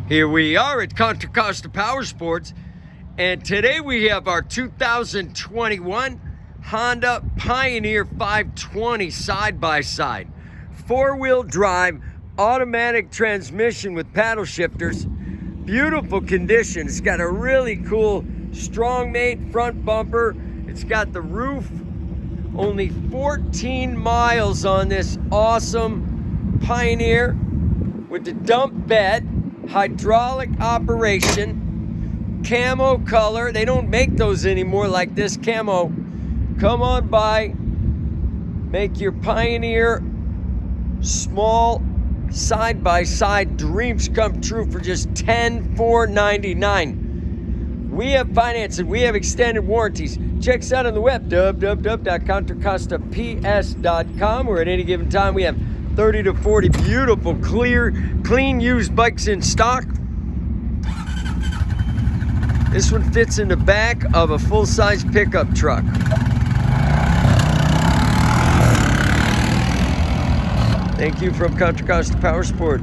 Here we are at Contra Costa Powersports, and today we have our 2021 Honda Pioneer 520 side-by-side. Four-wheel drive, automatic transmission with paddle shifters. Beautiful condition. It's got a really cool strong made front bumper. It's got the roof. Only 14 miles on this awesome Pioneer with the dump bed. Hydraulic operation, camo color. They don't make those anymore like this camo. Come on by, make your Pioneer small side-by-side dreams come true for just $10,499. We have financing, we have extended warranties. Check us out on the web, www.contracostaps.com, where at any given time we have 30 to 40 beautiful, clean used bikes in stock. This one fits in the back of a full-size pickup truck. Thank you from Contra Costa Powersports.